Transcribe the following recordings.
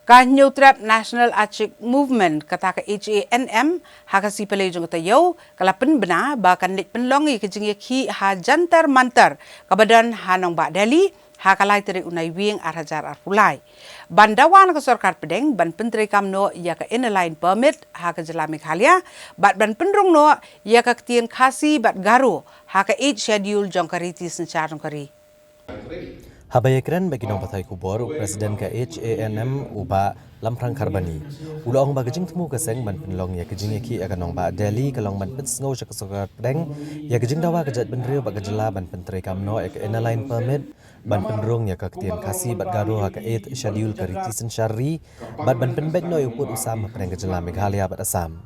Ka New Trap National Archic Movement kata ka HANM haka si pelejong tayo kalapen bena bahkan lit penlongi kejingi ki ha jantar mantar kabadan hanong ba Delhi hakalai teri unai wing arhajar arpulai bandawan ke sorkar pedeng ban penteri kamno ya ka inline permit haka jelami khalia bat ban pendrong no ya ka ketien khasi bat garu haka 8 schedule jongkariti sencar jongkari Habayakran bagi nong patai kubor Presiden ke HANM uba lamprang karbani. Ulang ba kejing temu keseng ban penlong ya kejing eki akan nong ba Delhi kalong ban pensngau syak sokar pedeng ya kejing dawa kejat benrio ba kejela ban penteri kamno ek inline permit ban pendrong ya kaktian kasi bat garo ha ka 8 schedule kariti sensyari bat ban penbek no uput usam pedeng kejela Meghalaya bat Assam.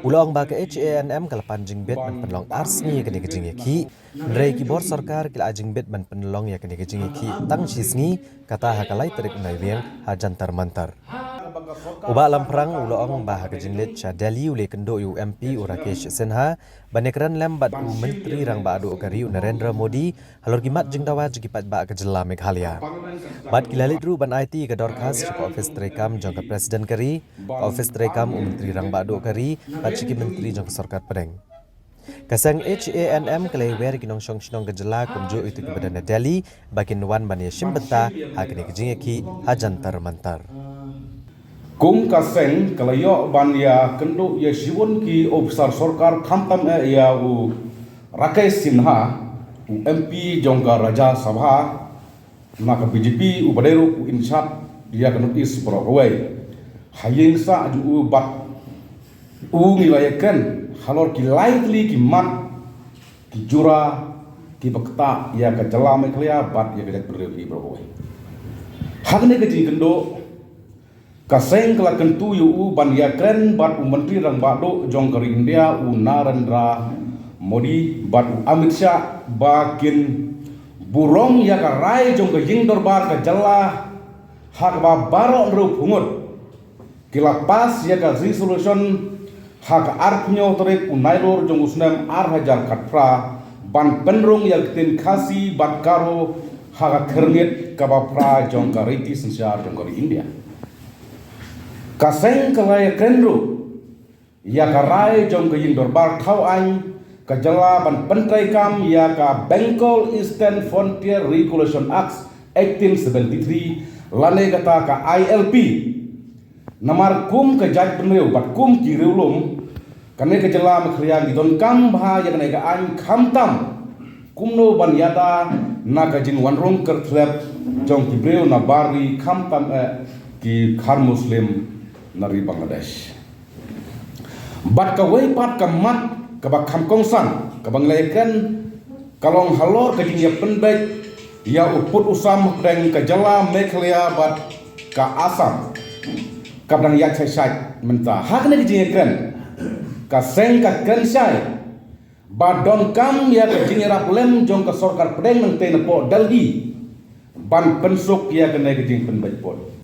Ulang ba ke HANM kalapan jingbet ban penlong arsni kene kejing eki Ndrei kibor sarkar kila jingbet ban penlong ya kene kejing eki tang sisngi kata hakalai terik unai wiang ha jantar mantar. Uba lamprang ulang bah kejinglet cha Delhi ule kendo UMP Rakesh Sinha banekran lambat menteri rang ba adu kari Narendra Modi halor gimat jingdawa jigipat ba kejela Meghalaya. Bat kilalit ru ban IT ke dorkas ke office trekam jangka presiden kari office trekam menteri rang ba adu kari bat ciki menteri jangka sarkar pedeng. Kasang HANM kelaiwer kinong syong sinong kejela kumjo itu ke badan Delhi bakin wan ban ya shimbeta hakini kejingeki hajantar mantar. Kung kaseng kalayo ban ya kendo ya siwon ki ofisar sorkar khamtam ya u Rakesh Sinha u MP jongka Raja Sabha maka BJP u baderu u insat dia kendo is Broadway hayeng sa ju u bat u ngilayakan halor ki likely ki mat ki jura ki bakta ya ka jala Meghalaya bat ya ka baderu ki Broadway hakne ke kendo kaseng kala kentu yu ban ya kren bat menteri rang bado jongkari India Narendra Modi bat Amit Shah bakin burong ya ka rai jongka jing dorbar ka jalla hak ba baro ru pungut kila pas ya ka resolution hak arpnyo torek unailor jong usnam arhajar katpra ban penrong ya tin khasi bat karo hak kernget ka ba pra jongkari ti sensyar jongkari India kaseng kalaya kendru ya karai jong ke dorbar thau an kajala ban pentrai kam ya ka Bengal Eastern Frontier Regulation Act 1873 lane kata ka ILP namar kum ke jaj penreu bat kum kireulum kane kajala Meghalaya di don kam bha ya kane ka an khamtam kumno ban yada na ka jin wanrong kertlep jong kibreu na bari khamtam ki khar muslim nari Bangladesh. Bat kawai pat kamat kabak kamkongsan kabang laykan kalong halor kajingya penbek ya uput usam deng kajala Meghalaya bat ka Assam kabang yak sai menta hakne kajingya kren ka seng ka kensai bat don kam ya kajingya raplem jong ka sorkar pedeng nang tenepo Delhi ban pensuk ya kene kajing penbek pot